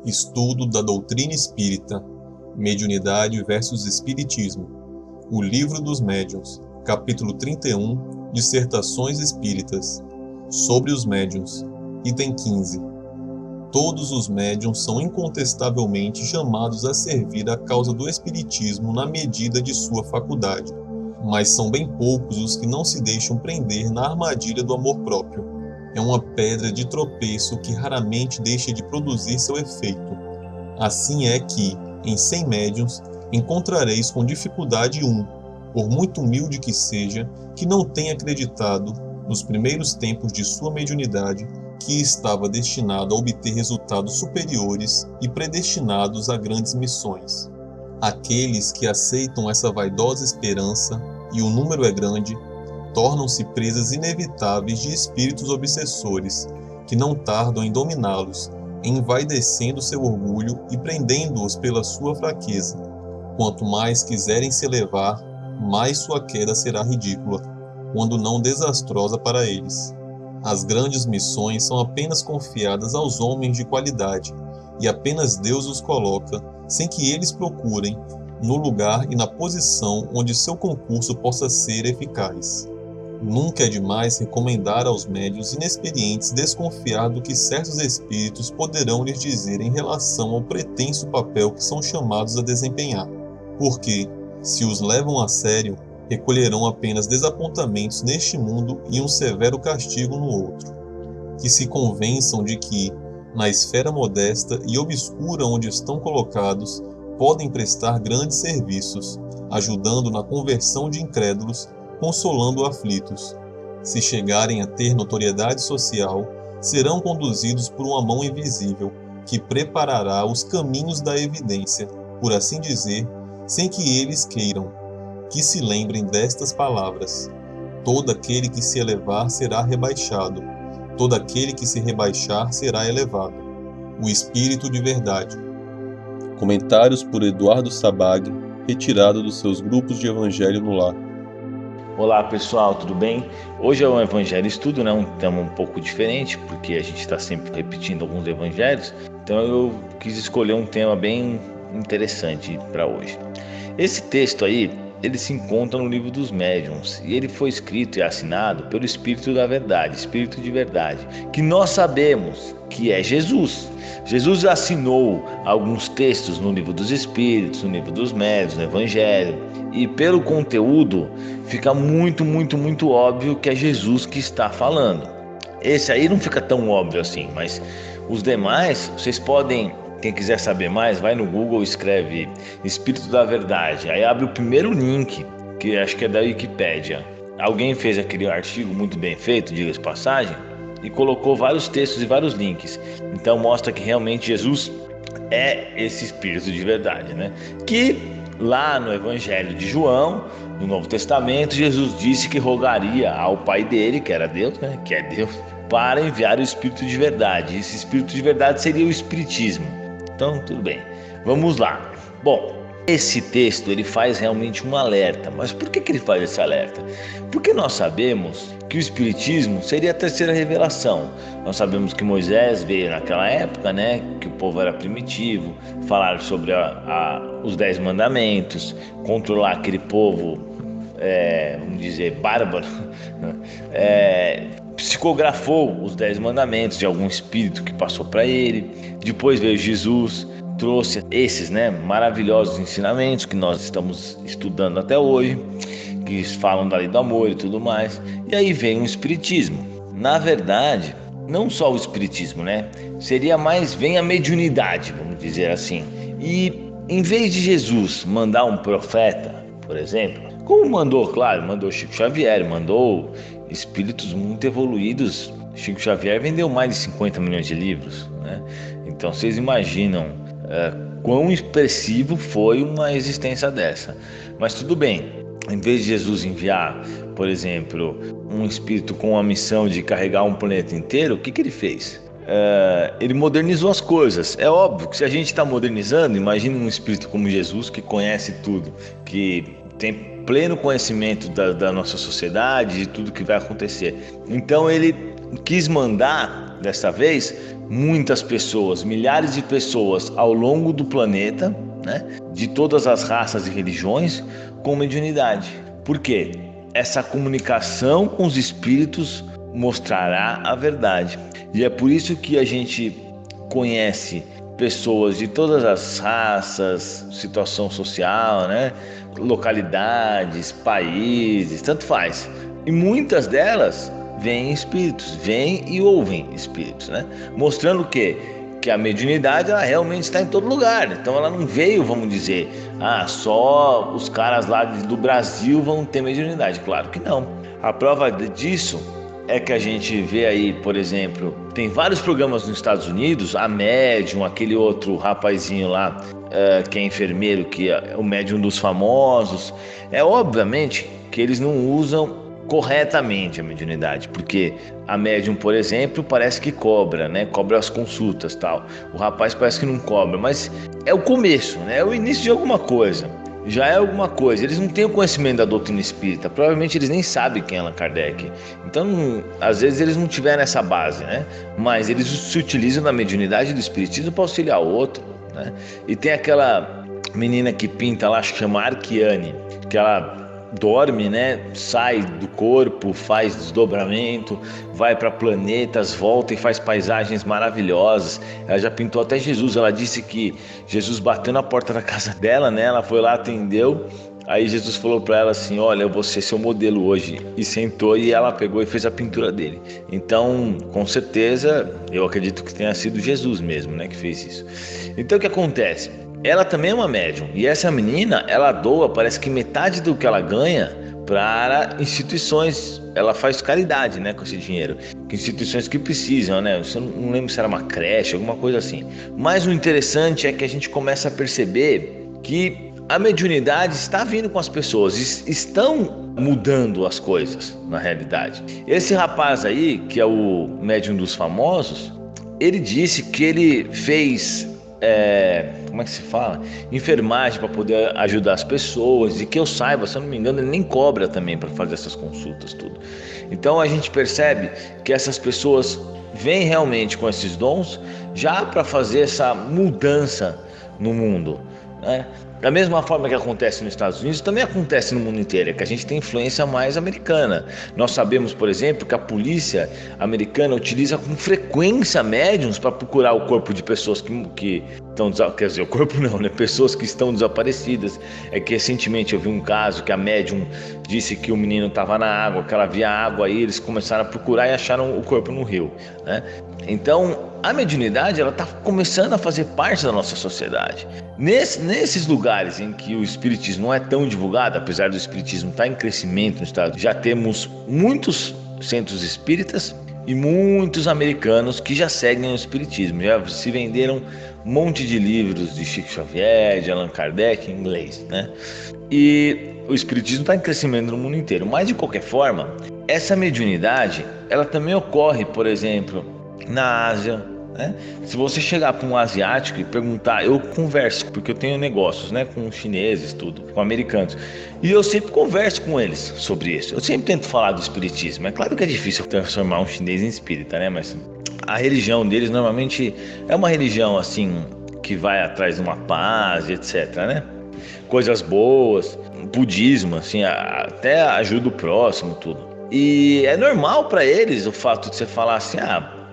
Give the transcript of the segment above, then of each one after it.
Estudo da doutrina espírita, Mediunidade versus Espiritismo, o Livro dos Médiuns, capítulo 31, Dissertações Espíritas, sobre os médiuns, item 15. Todos os médiuns são incontestavelmente chamados a servir à causa do espiritismo na medida de sua faculdade, mas são bem poucos os que não se deixam prender na armadilha do amor próprio. É uma pedra de tropeço que raramente deixa de produzir seu efeito. Assim é que, em 100 médiuns, encontrareis com dificuldade um, por muito humilde que seja, que não tenha acreditado, nos primeiros tempos de sua mediunidade, que estava destinado a obter resultados superiores e predestinados a grandes missões. Aqueles que aceitam essa vaidosa esperança, e o número é grande, tornam-se presas inevitáveis de espíritos obsessores, que não tardam em dominá-los, envaidecendo seu orgulho e prendendo-os pela sua fraqueza. Quanto mais quiserem se elevar, mais sua queda será ridícula, quando não desastrosa para eles. As grandes missões são apenas confiadas aos homens de qualidade, e apenas Deus os coloca, sem que eles procurem, no lugar e na posição onde seu concurso possa ser eficaz. Nunca é demais recomendar aos médiuns inexperientes desconfiar do que certos espíritos poderão lhes dizer em relação ao pretenso papel que são chamados a desempenhar, porque, se os levam a sério, recolherão apenas desapontamentos neste mundo e um severo castigo no outro. Que se convençam de que, na esfera modesta e obscura onde estão colocados, podem prestar grandes serviços, ajudando na conversão de incrédulos, consolando aflitos. Se chegarem a ter notoriedade social, serão conduzidos por uma mão invisível, que preparará os caminhos da evidência, por assim dizer, sem que eles queiram. Que se lembrem destas palavras: todo aquele que se elevar será rebaixado, todo aquele que se rebaixar será elevado. O Espírito de Verdade. Comentários por Eduardo Sabag, retirado dos seus grupos de Evangelho no Lar. Olá pessoal, tudo bem? Hoje é um Evangelho Estudo, né? Um tema um pouco diferente, porque a gente está sempre repetindo alguns evangelhos, então eu quis escolher um tema bem interessante para hoje. Esse texto aí, ele se encontra no Livro dos Médiuns, e ele foi escrito e assinado pelo Espírito da Verdade, Espírito de Verdade, que nós sabemos que é Jesus. Jesus assinou alguns textos no Livro dos Espíritos, no Livro dos Médiuns, no Evangelho, e pelo conteúdo fica muito óbvio que é Jesus que está falando. Esse aí não fica tão óbvio assim, mas os demais, vocês podem, quem quiser saber mais, vai no Google, escreve Espírito da Verdade, aí abre o primeiro link, que acho que é da Wikipédia. Alguém fez aquele artigo muito bem feito, diga-se de passagem, e colocou vários textos e vários links. Então mostra que realmente Jesus é esse Espírito de Verdade, né? Que lá no Evangelho de João, no Novo Testamento, Jesus disse que rogaria ao Pai dele, que era Deus, né? Que é Deus, para enviar o Espírito de Verdade. Esse Espírito de Verdade seria o Espiritismo. Então, tudo bem. Vamos lá. Bom, esse texto ele faz realmente um alerta. Mas por que ele faz esse alerta? Porque nós sabemos que o Espiritismo seria a terceira revelação. Nós sabemos que Moisés veio naquela época, né? Que o povo era primitivo, falar sobre os 10 mandamentos, controlar aquele povo, vamos dizer, bárbaro, psicografou os 10 mandamentos de algum espírito que passou para ele. Depois veio Jesus, trouxe esses, né, maravilhosos ensinamentos que nós estamos estudando até hoje, que falam da lei do amor e tudo mais. E aí vem o Espiritismo. Na verdade, não só o Espiritismo, né? Vem a mediunidade, vamos dizer assim. E em vez de Jesus mandar um profeta, por exemplo, como mandou Chico Xavier, mandou espíritos muito evoluídos. Chico Xavier vendeu mais de 50 milhões de livros, né? Então vocês imaginam quão expressivo foi uma existência dessa. Mas tudo bem. Em vez de Jesus enviar, por exemplo, um espírito com a missão de carregar um planeta inteiro, o que ele fez? Ele modernizou as coisas. É óbvio que se a gente está modernizando, imagine um espírito como Jesus, que conhece tudo, que tem pleno conhecimento da nossa sociedade, de tudo que vai acontecer. Então ele quis mandar, dessa vez, muitas pessoas, milhares de pessoas ao longo do planeta, né, de todas as raças e religiões, com mediunidade. Por quê? Essa comunicação com os espíritos mostrará a verdade. E é por isso que a gente conhece pessoas de todas as raças, situação social, né, localidades, países, tanto faz. E muitas delas veem espíritos, veem e ouvem espíritos, né? Mostrando que a mediunidade ela realmente está em todo lugar. Então ela não veio, vamos dizer, só os caras lá do Brasil vão ter mediunidade. Claro que não. A prova disso é que a gente vê aí, por exemplo, tem vários programas nos Estados Unidos, a Médium, aquele outro rapazinho lá, que é enfermeiro, que é o Médium dos Famosos. Obviamente que eles não usam corretamente a mediunidade, porque a médium, por exemplo, parece que cobra, né? Cobra as consultas, tal. O rapaz parece que não cobra, mas é o começo, né? É o início de alguma coisa. Já é alguma coisa. Eles não têm o conhecimento da doutrina espírita. Provavelmente eles nem sabem quem é Allan Kardec. Então, às vezes eles não tiveram essa base, né? Mas eles se utilizam da mediunidade e do espiritismo para auxiliar o outro, né? E tem aquela menina que pinta lá, acho que chama Arquiane, que ela dorme, né? Sai do corpo, faz desdobramento, vai para planetas, volta e faz paisagens maravilhosas. Ela já pintou até Jesus. Ela disse que Jesus bateu na porta da casa dela, né? Ela foi lá, atendeu. Aí Jesus falou para ela assim: olha, eu vou ser seu modelo hoje. E sentou e ela pegou e fez a pintura dele. Então, com certeza, eu acredito que tenha sido Jesus mesmo, né, que fez isso. Então, o que acontece? Ela também é uma médium. E essa menina, ela doa, parece que metade do que ela ganha para instituições. Ela faz caridade, né, com esse dinheiro. Que instituições que precisam, né? Eu não lembro se era uma creche, alguma coisa assim. Mas o interessante é que a gente começa a perceber que a mediunidade está vindo com as pessoas, estão mudando as coisas na realidade. Esse rapaz aí, que é o Médium dos Famosos, ele disse que ele fez, como é que se fala? Enfermagem para poder ajudar as pessoas, e que eu saiba, se eu não me engano, ele nem cobra também para fazer essas consultas, tudo. Então a gente percebe que essas pessoas vêm realmente com esses dons já para fazer essa mudança no mundo, né? Da mesma forma que acontece nos Estados Unidos, também acontece no mundo inteiro, é que a gente tem influência mais americana. Nós sabemos, por exemplo, que a polícia americana utiliza com frequência médiums para procurar o corpo de pessoas que estão, quer dizer, o corpo não, né? Pessoas que estão desaparecidas. É que recentemente eu vi um caso que a médium disse que o menino estava na água, que ela via água aí, eles começaram a procurar e acharam o corpo no rio, né? Então, a mediunidade ela está começando a fazer parte da nossa sociedade. Nesses lugares em que o espiritismo não é tão divulgado, apesar do espiritismo estar em crescimento no estado, já temos muitos centros espíritas e muitos americanos que já seguem o espiritismo. Já se venderam um monte de livros de Chico Xavier, de Allan Kardec em inglês, né? E o espiritismo está em crescimento no mundo inteiro. Mas de qualquer forma, essa mediunidade ela também ocorre, por exemplo, na Ásia, né? Se você chegar para um asiático e perguntar, eu converso, porque eu tenho negócios, né, com chineses, tudo, com americanos, e eu sempre converso com eles sobre isso. Eu sempre tento falar do espiritismo. É claro que é difícil transformar um chinês em espírita, né? Mas a religião deles normalmente é uma religião assim que vai atrás de uma paz, etc, né? Coisas boas, budismo, assim, até ajuda o próximo, tudo. E é normal para eles o fato de você falar assim,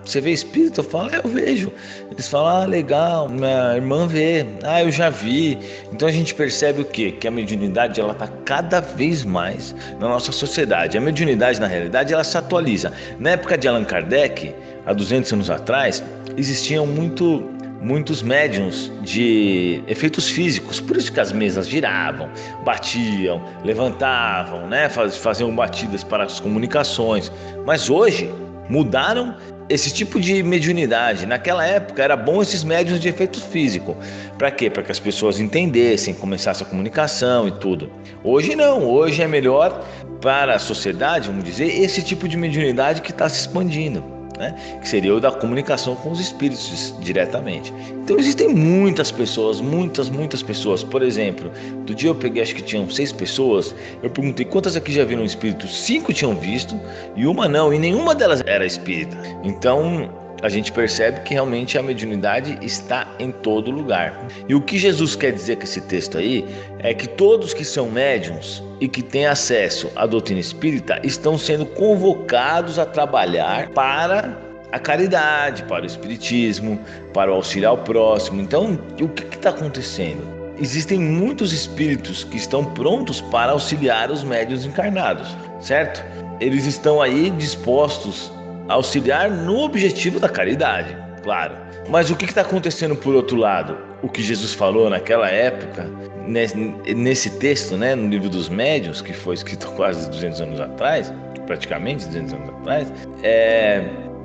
você vê espírito? Eu falo, eu vejo. Eles falam, legal, minha irmã vê, eu já vi. Então a gente percebe o quê? Que a mediunidade ela está cada vez mais na nossa sociedade. A mediunidade, na realidade, ela se atualiza. Na época de Allan Kardec, há 200 anos atrás, existiam muitos médiums de efeitos físicos, por isso que as mesas giravam, batiam, levantavam, né? Faziam batidas para as comunicações. Mas hoje mudaram esse tipo de mediunidade. Naquela época era bom esses médiuns de efeito físico. Para quê? Para que as pessoas entendessem, começasse a comunicação e tudo. Hoje não, hoje é melhor para a sociedade, vamos dizer, esse tipo de mediunidade que está se expandindo, né? Que seria o da comunicação com os espíritos diretamente. Então existem muitas pessoas, muitas pessoas. Por exemplo, do dia eu peguei, acho que tinham 6 pessoas, eu perguntei quantas aqui já viram espírito. 5 tinham visto e uma não, e nenhuma delas era espírita. Então a gente percebe que realmente a mediunidade está em todo lugar. E o que Jesus quer dizer com esse texto aí é que todos que são médiuns e que têm acesso à doutrina espírita estão sendo convocados a trabalhar para a caridade, para o espiritismo, para o auxílio ao próximo. Então, o que está acontecendo? Existem muitos espíritos que estão prontos para auxiliar os médiuns encarnados, certo? Eles estão aí dispostos a auxiliar no objetivo da caridade, claro. Mas o que está acontecendo por outro lado? O que Jesus falou naquela época, nesse texto, né, no livro dos médiuns, que foi escrito quase 200 anos atrás, praticamente 200 anos atrás,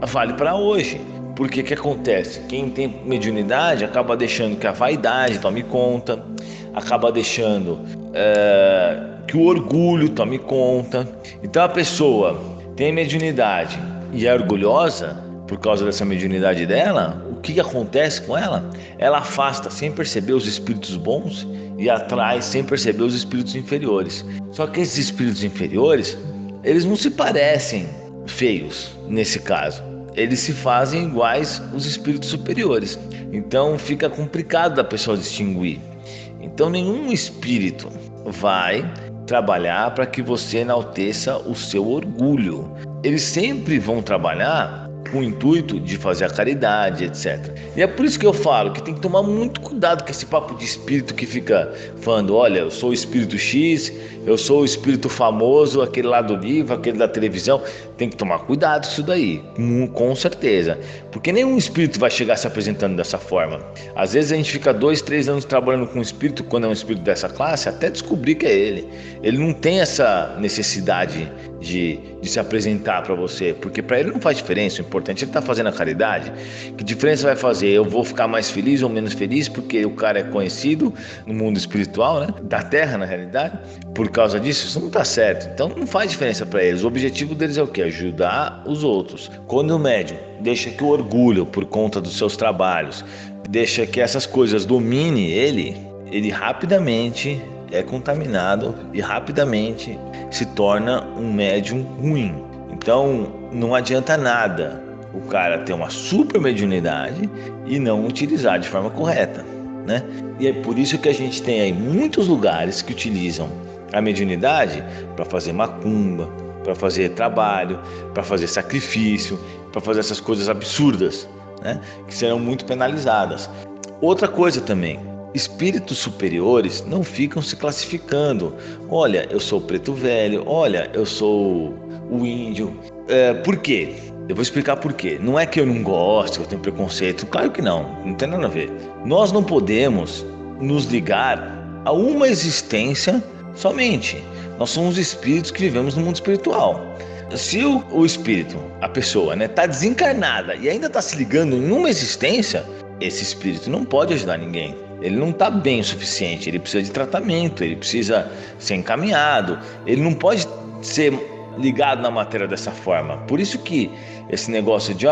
vale para hoje. Porque o que acontece? Quem tem mediunidade acaba deixando que a vaidade tome conta, acaba deixando que o orgulho tome conta. Então a pessoa tem mediunidade e é orgulhosa por causa dessa mediunidade dela. O que acontece com ela? Ela afasta sem perceber os espíritos bons e atrai sem perceber os espíritos inferiores. Só que esses espíritos inferiores, eles não se parecem feios nesse caso. Eles se fazem iguais aos espíritos superiores. Então fica complicado da pessoa distinguir. Então nenhum espírito vai trabalhar para que você enalteça o seu orgulho. Eles sempre vão trabalhar com o intuito de fazer a caridade, etc. E é por isso que eu falo que tem que tomar muito cuidado com esse papo de espírito que fica falando, olha, eu sou o espírito X, eu sou o espírito famoso, aquele lá do livro, aquele da televisão. Tem que tomar cuidado com isso daí, com certeza. Porque nenhum espírito vai chegar se apresentando dessa forma. Às vezes a gente fica 2, 3 anos trabalhando com um espírito, quando é um espírito dessa classe, até descobrir que é ele. Ele não tem essa necessidade de se apresentar para você, porque para ele não faz diferença. O importante é ele estar fazendo a caridade. Que diferença vai fazer? Eu vou ficar mais feliz ou menos feliz porque o cara é conhecido no mundo espiritual, né? Da Terra, na realidade. Por causa disso, isso não está certo. Então não faz diferença para eles. O objetivo deles é o quê? Ajudar os outros. Quando o médium deixa que o orgulho, por conta dos seus trabalhos, deixa que essas coisas domine ele rapidamente é contaminado e rapidamente se torna um médium ruim. Então não adianta nada o cara ter uma super mediunidade e não utilizar de forma correta, né? E é por isso que a gente tem aí muitos lugares que utilizam a mediunidade para fazer macumba, para fazer trabalho, para fazer sacrifício, para fazer essas coisas absurdas, né? Que serão muito penalizadas. Outra coisa também, espíritos superiores não ficam se classificando. Olha, eu sou o preto velho, olha, eu sou o índio. Por quê? Eu vou explicar por quê. Não é que eu não gosto, que eu tenho preconceito. Claro que não tem nada a ver. Nós não podemos nos ligar a uma existência somente. Nós somos espíritos que vivemos no mundo espiritual. Se o espírito, a pessoa, né, está desencarnada e ainda está se ligando em uma existência, esse espírito não pode ajudar ninguém. Ele não está bem o suficiente, ele precisa de tratamento, ele precisa ser encaminhado, ele não pode ser ligado na matéria dessa forma. Por isso que esse negócio de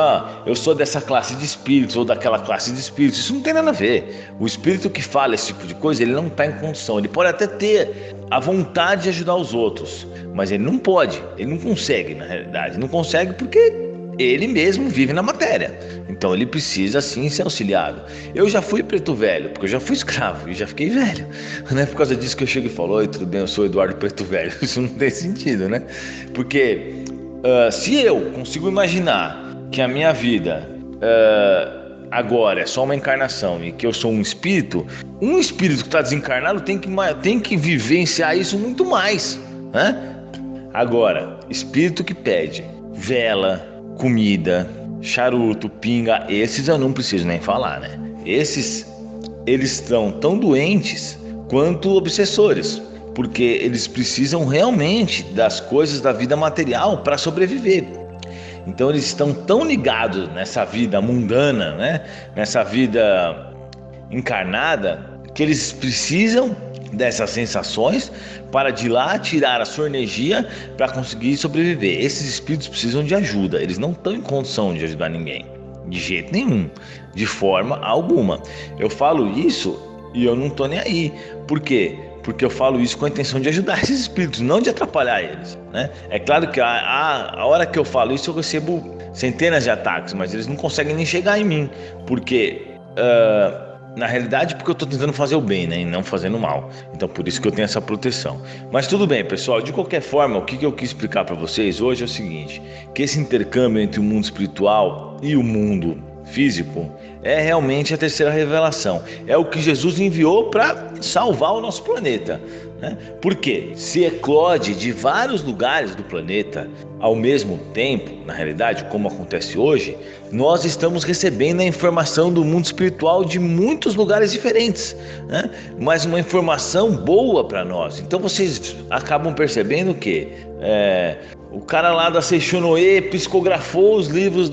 eu sou dessa classe de espíritos ou daquela classe de espíritos, isso não tem nada a ver. O espírito que fala esse tipo de coisa, ele não está em condição. Ele pode até ter a vontade de ajudar os outros, mas ele não pode, ele não consegue, na realidade. Não consegue porque ele mesmo vive na matéria. Então ele precisa sim ser auxiliado. Eu já fui preto velho, porque eu já fui escravo e já fiquei velho. Não é por causa disso que eu chego e falo, oi, tudo bem, eu sou Eduardo Preto Velho. Isso não tem sentido, né? Porque se eu consigo imaginar que a minha vida agora é só uma encarnação e que eu sou um espírito que está desencarnado tem que vivenciar isso muito mais, né? Agora, espírito que pede vela, comida, charuto, pinga, esses eu não preciso nem falar, né? Esses, eles estão tão doentes quanto obsessores, porque eles precisam realmente das coisas da vida material para sobreviver. Então eles estão tão ligados nessa vida mundana, né? Nessa vida encarnada, que eles precisam dessas sensações para de lá tirar a sua energia para conseguir sobreviver. Esses espíritos precisam de ajuda, eles não estão em condição de ajudar ninguém, de jeito nenhum, de forma alguma. Eu falo isso e eu não estou nem aí. Por quê? Porque eu falo isso com a intenção de ajudar esses espíritos, não de atrapalhar eles, né? É claro que a hora que eu falo isso eu recebo centenas de ataques, mas eles não conseguem nem chegar em mim, porque na realidade, porque eu estou tentando fazer o bem, né, e não fazendo o mal. Então por isso que eu tenho essa proteção. Mas tudo bem, pessoal, de qualquer forma, o que eu quis explicar para vocês hoje é o seguinte, que esse intercâmbio entre o mundo espiritual e o mundo físico é realmente a terceira revelação. É o que Jesus enviou para salvar o nosso planeta, né? Porque se eclode de vários lugares do planeta ao mesmo tempo, na realidade, como acontece hoje, nós estamos recebendo a informação do mundo espiritual de muitos lugares diferentes, né? Mas uma informação boa para nós. Então vocês acabam percebendo que o cara lá da Seishonoe psicografou os livros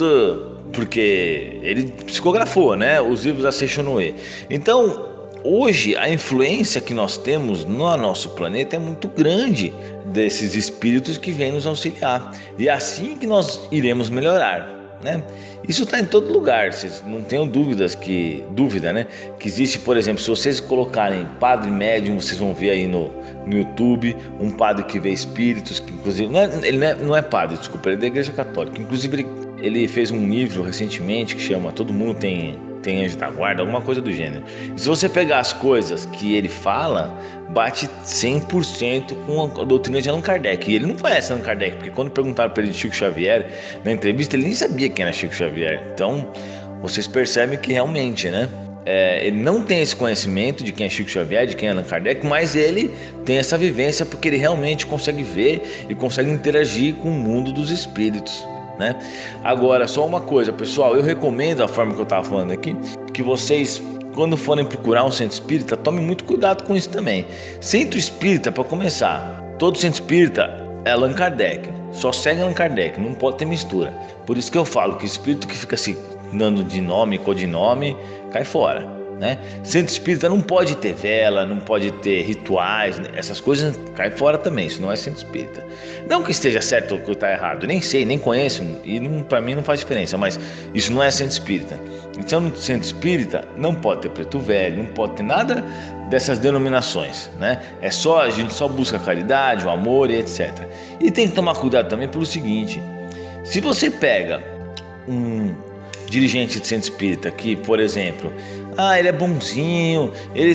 porque ele psicografou, né, os livros da Seishonoe. Então, hoje, a influência que nós temos no nosso planeta é muito grande desses espíritos que vêm nos auxiliar. E é assim que nós iremos melhorar, né? Isso está em todo lugar, vocês não tenham dúvida, né? Que existe, por exemplo, se vocês colocarem padre médium, vocês vão ver aí no YouTube, um padre que vê espíritos, que inclusive, ele não é padre, desculpa, ele é da Igreja Católica. Inclusive, ele fez um livro recentemente que chama Todo Mundo Tem Anjo da Guarda, alguma coisa do gênero. E se você pegar as coisas que ele fala, bate 100% com a doutrina de Allan Kardec. E ele não conhece Allan Kardec, porque quando perguntaram para ele de Chico Xavier, na entrevista, ele nem sabia quem era Chico Xavier. Então, vocês percebem que realmente, né? Ele não tem esse conhecimento de quem é Chico Xavier, de quem é Allan Kardec, mas ele tem essa vivência porque ele realmente consegue ver e consegue interagir com o mundo dos espíritos, né? Agora, só uma coisa, pessoal, eu recomendo a forma que eu estava falando aqui, que vocês, quando forem procurar um centro espírita, tomem muito cuidado com isso também. Centro espírita, para começar, todo centro espírita é Allan Kardec, só segue Allan Kardec, não pode ter mistura. Por isso que eu falo que o espírito que fica se dando de nome, codinome, cai fora, né? Centro espírita não pode ter vela, não pode ter rituais, essas coisas cai fora também, isso não é centro espírita. Não que esteja certo ou que está errado, nem sei, nem conheço, e para mim não faz diferença, mas isso não é centro espírita. Então no centro espírita não pode ter preto velho, não pode ter nada dessas denominações, né? A gente só busca a caridade, o amor e etc. E tem que tomar cuidado também pelo seguinte, se você pega um dirigente de centro espírita que, por exemplo, ele é bonzinho, ele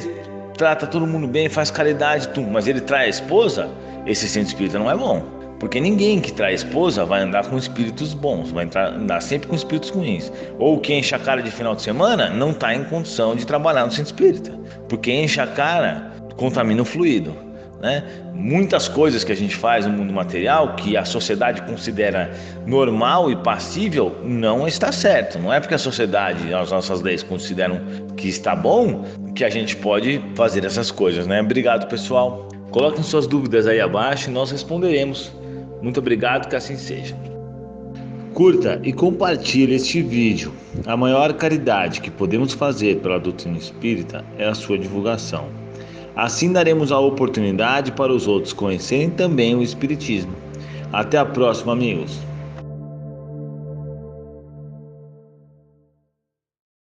trata todo mundo bem, faz caridade, mas ele trai a esposa, esse centro espírita não é bom, porque ninguém que trai a esposa vai andar com espíritos bons, vai andar sempre com espíritos ruins. Ou quem enche a cara de final de semana não está em condição de trabalhar no centro espírita, porque enche a cara contamina o fluido, né? Muitas coisas que a gente faz no mundo material que a sociedade considera normal e passível não está certo. Não é porque a sociedade, as nossas leis consideram que está bom que a gente pode fazer essas coisas, né? Obrigado, pessoal. Coloquem suas dúvidas aí abaixo e nós responderemos. Muito obrigado, que assim seja. Curta e compartilhe este vídeo. A maior caridade que podemos fazer pela doutrina espírita é a sua divulgação. Assim daremos a oportunidade para os outros conhecerem também o Espiritismo. Até a próxima, amigos.